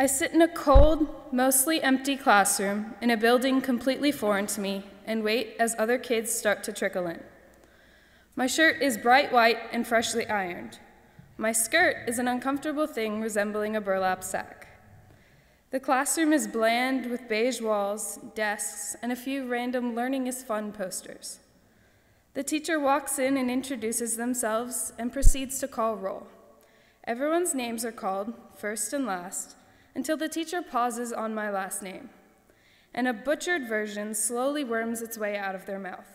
I sit in a cold, mostly empty classroom in a building completely foreign to me and wait as other kids start to trickle in. My shirt is bright white and freshly ironed. My skirt is an uncomfortable thing resembling a burlap sack. The classroom is bland with beige walls, desks, and a few random "Learning is Fun" posters. The teacher walks in and introduces themselves and proceeds to call roll. Everyone's names are called, first and last, until the teacher pauses on my last name, and a butchered version slowly worms its way out of their mouth.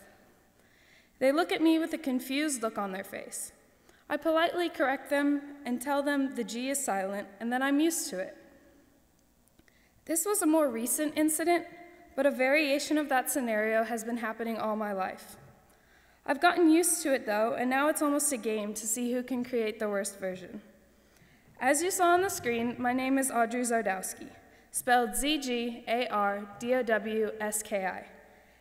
They look at me with a confused look on their face. I politely correct them and tell them the G is silent and that I'm used to it. This was a more recent incident, but a variation of that scenario has been happening all my life. I've gotten used to it though, and now it's almost a game to see who can create the worst version. As you saw on the screen, my name is Audrey Zgardowski, spelled Zgardowski,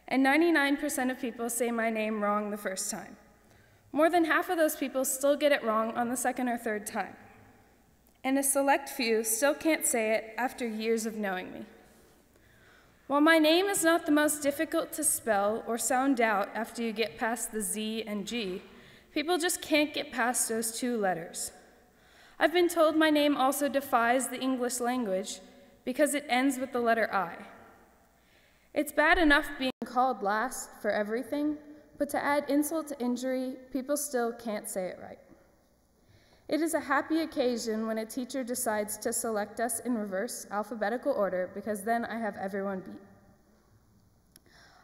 and 99% of people say my name wrong the first time. More than half of those people still get it wrong on the second or third time, and a select few still can't say it after years of knowing me. While my name is not the most difficult to spell or sound out after you get past the Z and G, people just can't get past those two letters. I've been told my name also defies the English language because it ends with the letter I. It's bad enough being called last for everything, but to add insult to injury, people still can't say it right. It is a happy occasion when a teacher decides to select us in reverse alphabetical order because then I have everyone beat.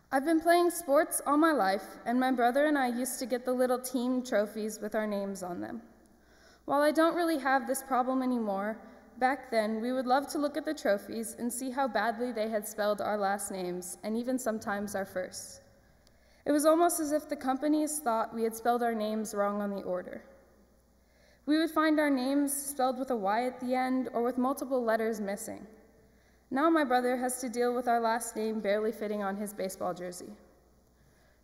I've been playing sports all my life, and my brother and I used to get the little team trophies with our names on them. While I don't really have this problem anymore, back then we would love to look at the trophies and see how badly they had spelled our last names, and even sometimes our firsts. It was almost as if the companies thought we had spelled our names wrong on the order. We would find our names spelled with a Y at the end or with multiple letters missing. Now my brother has to deal with our last name barely fitting on his baseball jersey.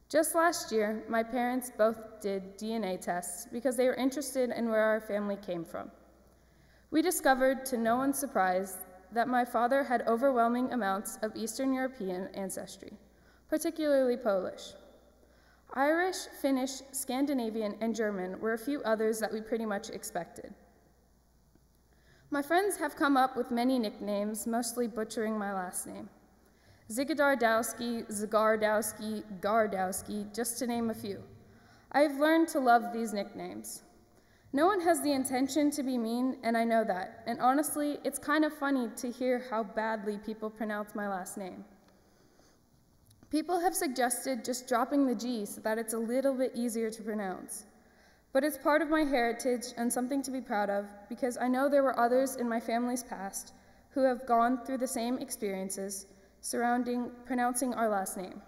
Just last year, my parents both did DNA tests because they were interested in where our family came from. We discovered, to no one's surprise, that my father had overwhelming amounts of Eastern European ancestry, particularly Polish. Irish, Finnish, Scandinavian, and German were a few others that we pretty much expected. My friends have come up with many nicknames, mostly butchering my last name. Zgardowski, Zgardowski, Gardowski, just to name a few. I've learned to love these nicknames. No one has the intention to be mean, and I know that. And honestly, it's kind of funny to hear how badly people pronounce my last name. People have suggested just dropping the G so that it's a little bit easier to pronounce. But it's part of my heritage and something to be proud of because I know there were others in my family's past who have gone through the same experiences surrounding pronouncing our last name.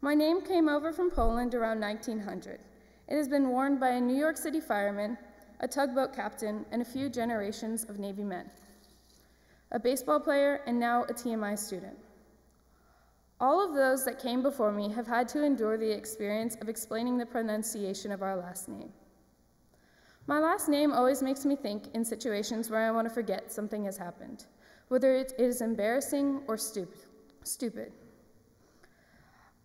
My name came over from Poland around 1900. It has been worn by a New York City fireman, a tugboat captain, and a few generations of Navy men, a baseball player, and now a TMI student. All of those that came before me have had to endure the experience of explaining the pronunciation of our last name. My last name always makes me think in situations where I want to forget something has happened, whether it is embarrassing or stupid.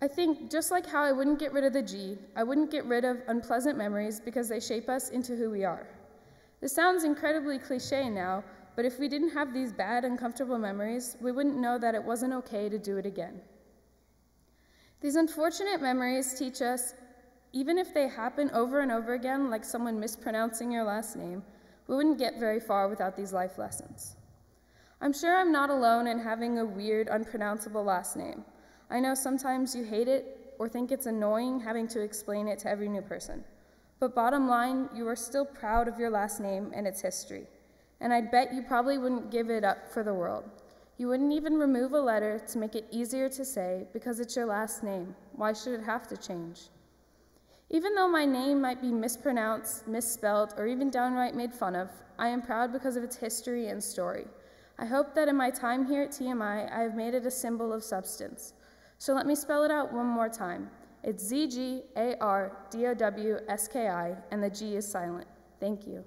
I think just like how I wouldn't get rid of the G, I wouldn't get rid of unpleasant memories because they shape us into who we are. This sounds incredibly cliche now, but if we didn't have these bad, uncomfortable memories, we wouldn't know that it wasn't okay to do it again. These unfortunate memories teach us, even if they happen over and over again, like someone mispronouncing your last name, we wouldn't get very far without these life lessons. I'm sure I'm not alone in having a weird, unpronounceable last name. I know sometimes you hate it or think it's annoying having to explain it to every new person. But bottom line, you are still proud of your last name and its history. And I'd bet you probably wouldn't give it up for the world. You wouldn't even remove a letter to make it easier to say because it's your last name. Why should it have to change? Even though my name might be mispronounced, misspelled, or even downright made fun of, I am proud because of its history and story. I hope that in my time here at TMI, I have made it a symbol of substance. So let me spell it out one more time. It's Zgardowski, and the G is silent. Thank you.